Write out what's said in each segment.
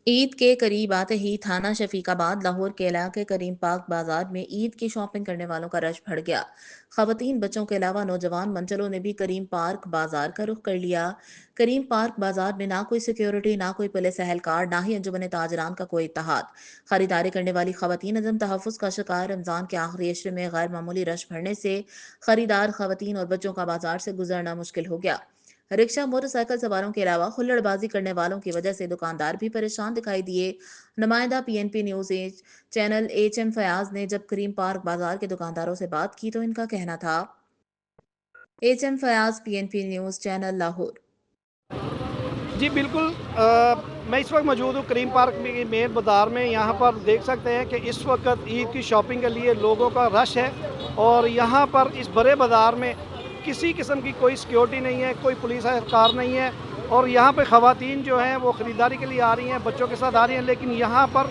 ईद के करीब आते ही थाना शफीकाबाद लाहौर के इलाके करीम पार्क बाजार में ईद की शॉपिंग करने वालों का रश बढ़ गया। खवातीन बच्चों के अलावा नौजवान मंचलों ने भी करीम पार्क बाजार का रुख कर लिया। करीम पार्क बाजार में ना कोई सिक्योरिटी, ना कोई पुलिस एहलकार, ना ही अंजुमन ताजरान का कोई इत्तेहाद। खरीदारी करने वाली खवातीन अदम तहफ़्फ़ुज़ का शिकार। रमजान के आखिरी अशरे में गैर मामूली रश बढ़ने से खरीदार खवातीन और बच्चों का बाजार से गुजरना मुश्किल हो गया। रिक्शा, मोटरसाइकिल सवारों के अलावा हुल्लड़बाजी करने वालों की वजह से दुकानदार भी परेशान दिखाई दिए। नुमाइंदा PNP news channel HM Fayaz ने जब करीम पार्क बाजार के दुकानदारों से बात की तो इनका कहना था। HM Fayaz, PNP news channel, Lahore. जी बिल्कुल। मैं इस वक्त मौजूद हूँ करीम पार्क में मेन बाज़ार में। यहाँ पर देख सकते हैं कि इस वक्त ईद की शॉपिंग के लिए लोगों का रश है और यहाँ पर इस बड़े बाज़ार में किसी किस्म की कोई सिक्योरिटी नहीं है, कोई पुलिस एहलकार नहीं है और यहाँ पे ख़वातीन जो हैं वो ख़रीदारी के लिए आ रही हैं, बच्चों के साथ आ रही हैं, लेकिन यहाँ पर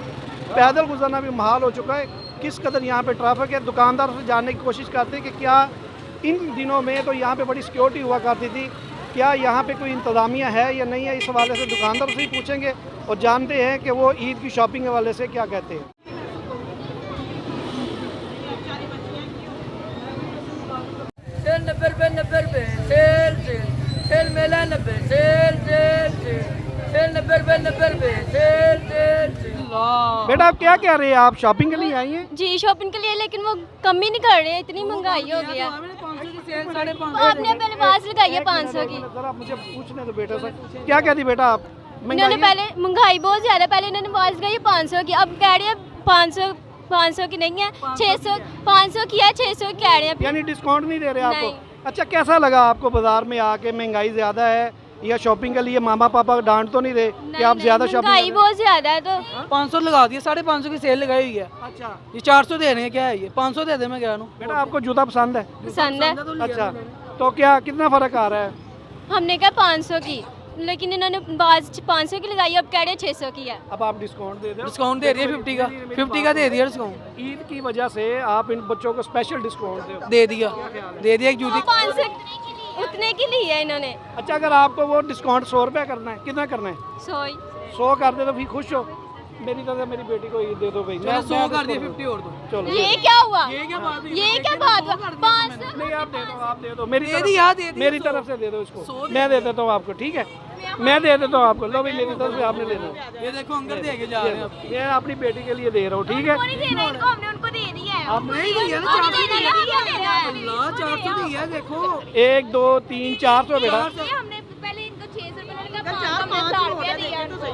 पैदल गुजरना भी महाल हो चुका है। किस कदर यहाँ पे ट्रैफिक है। दुकानदार से जानने की कोशिश करते हैं कि क्या इन दिनों में तो यहाँ पे बड़ी सिक्योरिटी हुआ करती थी, क्या यहाँ पे कोई इंतज़ामिया है या नहीं है। इस हवाले से दुकानदार से ही पूछेंगे और जानते हैं कि वो ईद की शॉपिंग के हवाले से क्या कहते हैं। सेल 90 रुपये सेल सेल सेल मेला 90 सेल सेल सेल सेल 90 रुपये सेल सेल सेल। बेटा आप क्या कह रहे हैं, आप शॉपिंग के लिए आई हैं? जी शॉपिंग के लिए, लेकिन वो कम ही नहीं कर रहे, इतनी महंगाई हो गई है। आपने पहले आवाज लगाई है 500 की। जरा मुझे पूछने दो बेटा से, क्या कहती बेटा आप? इन्होंने पहले महंगाई बहुत ज्यादा, पहले इन्होंने आवाज लगाई है 500 की, अब कह रही है 500 की नहीं है, 600 500 की है, 600 की कह रहे हैं। यानी डिस्काउंट नहीं दे रहे आपको? अच्छा, कैसा लगा आपको बाजार में आके? महंगाई ज्यादा है या शॉपिंग के लिए मामा पापा डांट तो नहीं रहे कि आप ज्यादा शॉपिंग? महंगाई बहुत ज्यादा है तो 500 लगा दिया, 550 की सेल लगाई हुई है। अच्छा, ये 400 दे रहे हैं, क्या है ये 500 दे दे। मैं कह रहा हूँ बेटा आपको जूता पसंद है? पसंद है। अच्छा, तो क्या कितना फर्क आ रहा है? हमने कहा 500 की, लेकिन इन्होंने आवाज 500 की लगाई, अब कह रहे हैं 600 की है। अब आप डिस्काउंट दे दो। डिस्काउंट दे रही है 50 का दे दिया डिस्काउंट। ईद की वजह से आप इन बच्चों को स्पेशल डिस्काउंट दे दिया एक जूती 500 उतने की ली है इन्होंने। अच्छा, अगर आपको वो डिस्काउंट 100 रुपया करना है, कितना करना है? 100 कर दे तो फिर खुश हो। मेरी तरह मेरी बेटी को ये दे दो भाई। मैं 100 कर दिया, 50 और दो। चलो, ये क्या हुआ? ये क्या बात है? ये क्या बात हुआ? 500 नहीं आप दे दो मेरी दे तरफ, दिया, दे दिया मेरी 100। तरफ से दे दो इसको। मैं दे देता हूँ आपको, ठीक है? मैं दे देता हूँ आपको। लो भाई, मेरी तरफ से आपने ले लो। ये देखो अंदर दे के जा रहे हैं आप। मैं अपनी बेटी के लिए दे रहा हूँ, ठीक है? उनको नहीं देना, इनको हमने उनको दे दिया है। आप नहीं दिया ना, 400 दिया। अल्लाह 400 दिया, देखो 1 2 3 400 बेटा। हमने पहले इनको 600 रुपये का 500 रुपया दिया इनको।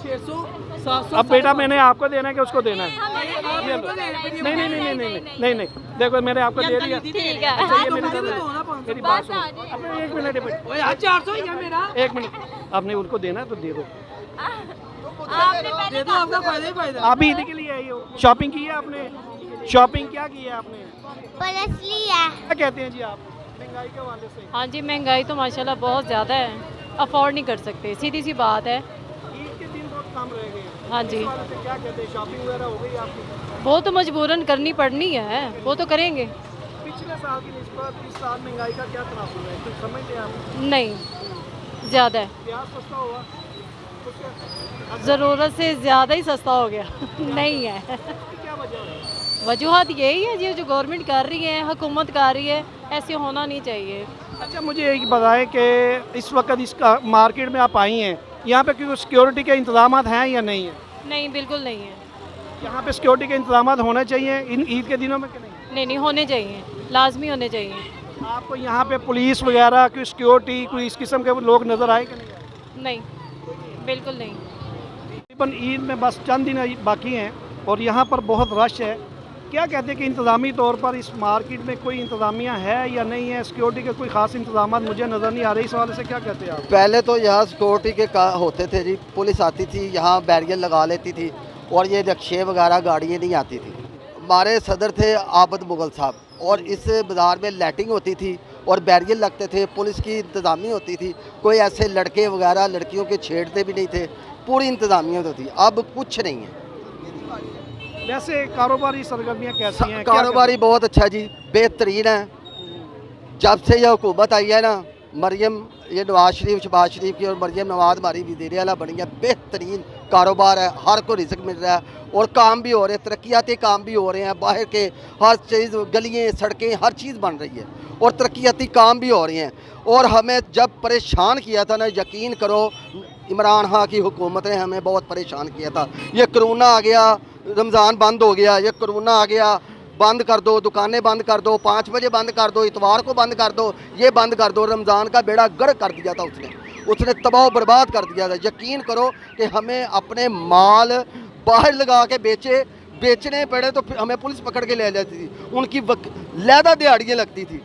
600 700। अब बेटा मैंने आपको देना है कि उसको देना है? नहीं नहीं, देखो मैंने आपको दे दिया। ठीक है। अच्छा, ये मेरी तरफ मेरी बात सुनो। अब एक मिनट ओए यार 400 ही है मेरा। एक मिनट, आपने उनको देना है तो दे दो। आपने पहले दे दो, आपका फायदा ही फायदा। आप भी ईद के लिए आई हो, शॉपिंग की है आपने? शॉपिंग क्या की है आपने? पुलिस लिया। क्या कहते हैं जी आप महंगाई के हवाले से? हाँ जी, महंगाई तो माशाल्लाह बहुत ज़्यादा है, अफोर्ड नहीं कर सकते, सीधी सी बात है। ईद के दिन बहुत कम रह गए हैं। हाँ जी, इस हवाले से क्या कहते हैं, शॉपिंग वगैरह हो गई आपकी? वो तो मजबूरन करनी पड़नी है, वो तो करेंगे। पिछले साल की निस्बत इस साल महंगाई का क्या तनासुर है, कुछ समझते हैं आप? नहीं, ज़्यादा है, प्याज सस्ता हुआ ज़रूरत से ज़्यादा ही सस्ता हो गया नहीं है। क्या वजह है? वजूहत यही है जी, जो गवर्नमेंट कर रही है, हुकूमत कर रही है, ऐसे होना नहीं चाहिए। अच्छा, मुझे एक बताएं कि इस वक्त इसका मार्केट में आप आई हैं, यहाँ पे क्योंकि सिक्योरिटी के इंतजाम हैं या नहीं है? नहीं, बिल्कुल नहीं है। यहाँ पे सिक्योरिटी के इंतजाम होने चाहिए इन ईद के दिनों में कि नहीं? नहीं, होने चाहिए, लाजमी होने चाहिए। आपको यहाँ पे पुलिस वगैरह की सिक्योरिटी कोई इस किस्म के लोग नज़र आए कि नहीं? नहीं, बिल्कुल नहीं। तकरीबन ईद में बस चंद दिन बाकी हैं और यहाँ पर बहुत रश है। क्या कहते हैं कि इंतज़ामी तौर पर इस मार्केट में कोई इंतज़ामिया है या नहीं है? सिक्योरिटी के कोई ख़ास इंतजाम मुझे नज़र नहीं आ रहे, इस हवाले से क्या कहते हैं आप? पहले तो यहाँ सिक्योरिटी के होते थे जी, पुलिस आती थी, यहाँ बैरियर लगा लेती थी और ये रिक्शे वगैरह गाड़ियाँ नहीं आती थी। हमारे सदर थे आबद मुगल साहब और इस बाज़ार में लाइटिंग होती थी और बैरियर लगते थे, पुलिस की इंतज़ामी होती थी, कोई ऐसे लड़के वगैरह लड़कियों के छेड़ते भी नहीं थे, पूरी इंतज़ामिया होती थी। अब कुछ नहीं है। वैसे कारोबारी सरगर्मियाँ कैसी हैं? कारोबारी बहुत अच्छा जी, बेहतरीन है। जब से यह हुकूमत आई है ना, मरियम ये नवाज शरीफ शहबाज शरीफ की और मरियम नवाज हमारी वज़ीर आला बनी है। बेहतरीन कारोबार है, हर को रिज़्क मिल रहा है और काम भी हो रहे हैं, तरक्याती काम भी हो रहे हैं। बाहर के हर चीज़, गलियाँ, सड़कें, हर चीज़ बन रही है और तरक्याती काम भी हो रहे हैं। और हमें जब परेशान किया था ना, यकीन करो इमरान खान की हुकूमत ने हमें बहुत परेशान किया था। ये कोरोना आ गया, रमज़ान बंद हो गया, ये कोरोना आ गया, बंद कर दो, दुकानें बंद कर दो, 5 बजे बंद कर दो, इतवार को बंद कर दो, ये बंद कर दो। रमज़ान का बेड़ा गर्क कर दिया था उसने तबाह बर्बाद कर दिया था। यकीन करो कि हमें अपने माल बाहर लगा के बेचने पड़े तो फिर हमें पुलिस पकड़ के ले जाती थी, उनकी लैदा दिहाड़ियाँ लगती थी।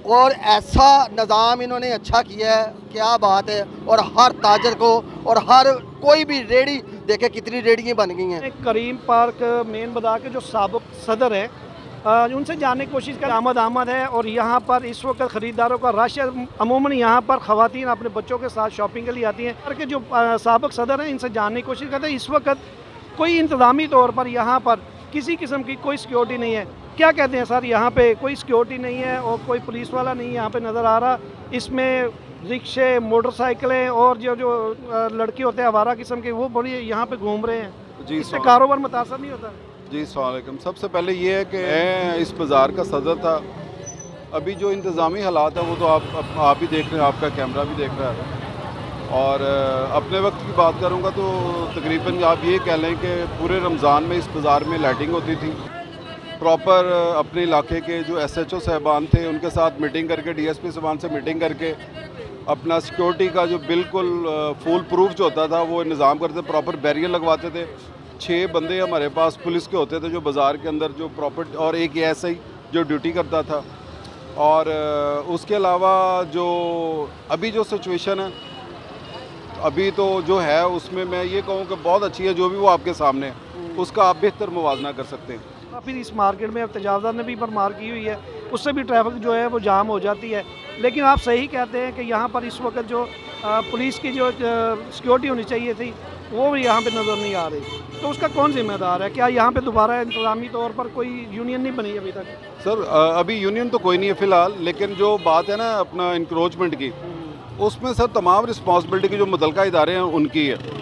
और ऐसा निज़ाम इन्होंने अच्छा किया है, क्या बात है। और हर ताजर को और हर कोई भी रेडी देखे कितनी रेडियाँ बन गई हैं। करीम पार्क मेन बाज़ार के जो साबिक सदर है, उनसे जानने की कोशिश कर। आमद है और यहाँ पर इस वक्त ख़रीदारों का रश है। अमूमन यहाँ पर ख़वातीन अपने बच्चों के साथ शॉपिंग के लिए आती हैं। और के जो साबिक सदर हैं, इनसे जानने की कोशिश करते हैं। इस वक्त कोई इंतज़ामी तौर पर यहाँ पर किसी किस्म की कोई सिक्योरिटी नहीं है। क्या कहते हैं सर, यहाँ पे कोई सिक्योरिटी नहीं है और कोई पुलिस वाला नहीं यहाँ पे नज़र आ रहा। इसमें रिक्शे, मोटरसाइकिलें और जो लड़के होते हैं आवारा किस्म के, वो बड़ी यहाँ पे घूम रहे हैं। जी, इससे कारोबार मुतासर नहीं होता? जी अस्सलाम वालेकुम। सबसे पहले ये है कि मैं इस बाज़ार का सदर था। अभी जो इंतज़ामी हालात है वो तो आप भी देख रहे हैं, आपका कैमरा भी देख रहा है। और अपने वक्त की बात करूँगा तो तकरीबन आप ये कह लें कि पूरे रमज़ान में इस बाज़ार में लाइटिंग होती थी। प्रॉपर अपने इलाके के जो SHO साहबान थे उनके साथ मीटिंग करके, DSP साहबान से मीटिंग करके अपना सिक्योरिटी का जो बिल्कुल फुल प्रूफ जो होता था वो निज़ाम करते, प्रॉपर बैरियर लगवाते थे। 6 बंदे हमारे पास पुलिस के होते थे जो बाज़ार के अंदर जो प्रॉपर, और एक SI जो ड्यूटी करता था। और उसके अलावा जो अभी जो सिचुएशन है अभी तो जो है उसमें मैं ये कहूँ कि बहुत अच्छी है। जो भी वो आपके सामने है उसका आप बेहतर मुवाजना कर सकते हैं। फिर इस मार्केट में तजावज़ार ने भी भरमार की हुई है, उससे भी ट्रैफिक जो है वो जाम हो जाती है। लेकिन आप सही कहते हैं कि यहाँ पर इस वक्त जो पुलिस की जो सिक्योरिटी होनी चाहिए थी वो भी यहाँ पे नज़र नहीं आ रही। तो उसका कौन जिम्मेदार है? क्या यहाँ पे दोबारा इंतज़ामी तौर पर कोई यूनियन नहीं बनी अभी तक? सर अभी यूनियन तो कोई नहीं है फ़िलहाल, लेकिन जो बात है ना अपना इंक्रोचमेंट की, उसमें सर तमाम रिस्पॉन्सिबिलिटी की जो मुतलका इदारे हैं उनकी है।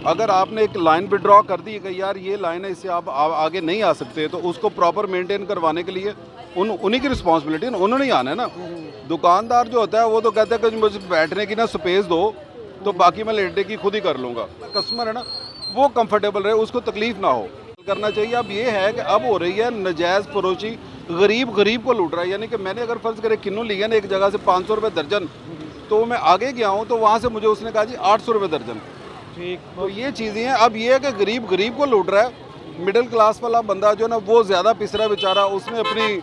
अगर आपने एक लाइन भी ड्रॉ कर दी कि यार ये लाइन है, इससे आप आगे नहीं आ सकते, तो उसको प्रॉपर मेंटेन करवाने के लिए उन्हीं की रिस्पॉन्सिबिलिटी है, उन्होंने ही आना है ना। दुकानदार जो होता है वो तो कहता है कि मुझे बैठने की ना स्पेस दो, तो बाकी मैं लेटने की खुद ही कर लूँगा। कस्टमर है ना वो कंफर्टेबल रहे, उसको तकलीफ़ ना हो करना चाहिए। अब ये है कि अब हो रही है नजायज़ फरोशी, गरीब को लूट रहा है। यानी कि मैंने अगर फ़र्ज़ करे किन्नू लिया ना एक जगह से 500 रुपये दर्जन, तो मैं आगे गया हूँ तो वहाँ से मुझे उसने कहा जी 800 रुपये दर्जन। ठीक, तो ये चीज़ें हैं। अब ये है कि गरीब को लूट रहा है। मिडिल क्लास वाला बंदा जो ना वो ज़्यादा पिस रहा है बेचारा, उसने अपनी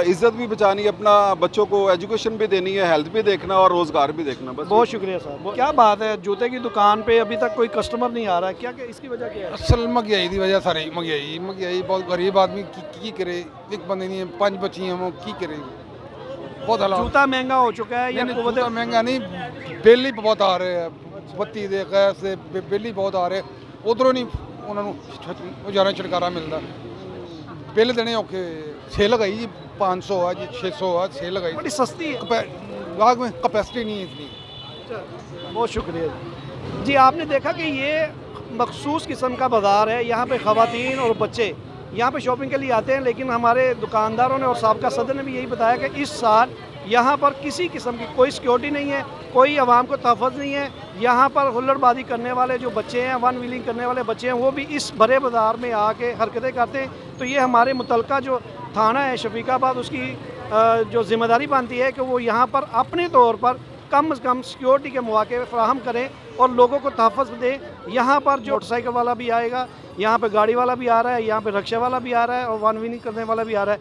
इज्जत भी बचानी है, अपना बच्चों को एजुकेशन भी देनी है, हेल्थ भी देखना और रोज़गार भी देखना। बस बहुत शुक्रिया साहब। क्या बात है, जूते की दुकान पे अभी तक कोई कस्टमर नहीं आ रहा है, क्या इसकी वजह क्या है? असल महंगाई की वजह सारी महंगाई बहुत गरीब आदमी की करे, एक बंदे नहीं है, 5 बच्ची हैं, वो की करे, बहुत हालात। जूता महंगा हो चुका है या जूता महंगा नहीं, बिल ही बहुत आ रहे हैं, बत्ती दे गैस से बिल ही बहुत आ रहे, उधरों नहीं उन्होंने जाना छुटकारा मिलता, बिल देने औखे। सेल लगाई जी 500 आज 600 आज सेल लगाई, बड़ी सस्ती है, गाहक में कैपेसिटी नहीं है इतनी। बहुत शुक्रिया जी। आपने देखा कि ये मखसूस किस्म का बाज़ार है, यहाँ पे ख़वातीन और बच्चे यहाँ पे शॉपिंग के लिए आते हैं। लेकिन हमारे दुकानदारों ने और साबका सदर ने भी यही बताया कि इस साल यहाँ पर किसी किस्म की कोई सिक्योरिटी नहीं है, कोई आवाम को तहफ़्फ़ुज़ नहीं है। यहाँ पर हुल्लड़बाजी करने वाले जो बच्चे हैं, वन व्हीलिंग करने वाले बच्चे हैं, वो भी इस बड़े बाज़ार में आके हरकतें करते हैं। तो ये हमारे मुतलका जो थाना है शफीकाबाद, उसकी जो ज़िम्मेदारी बनती है कि वो यहाँ पर अपने तौर पर कम से कम सिक्योरिटी के मौके फराहम करें और लोगों को तहफ़्फ़ुज़ दें। यहाँ पर जो मोटरसाइकिल वाला भी आएगा, यहाँ पे गाड़ी वाला भी आ रहा है, यहाँ पे रिक्शा वाला भी आ रहा है और वन व्हीलिंग करने वाला भी आ रहा है।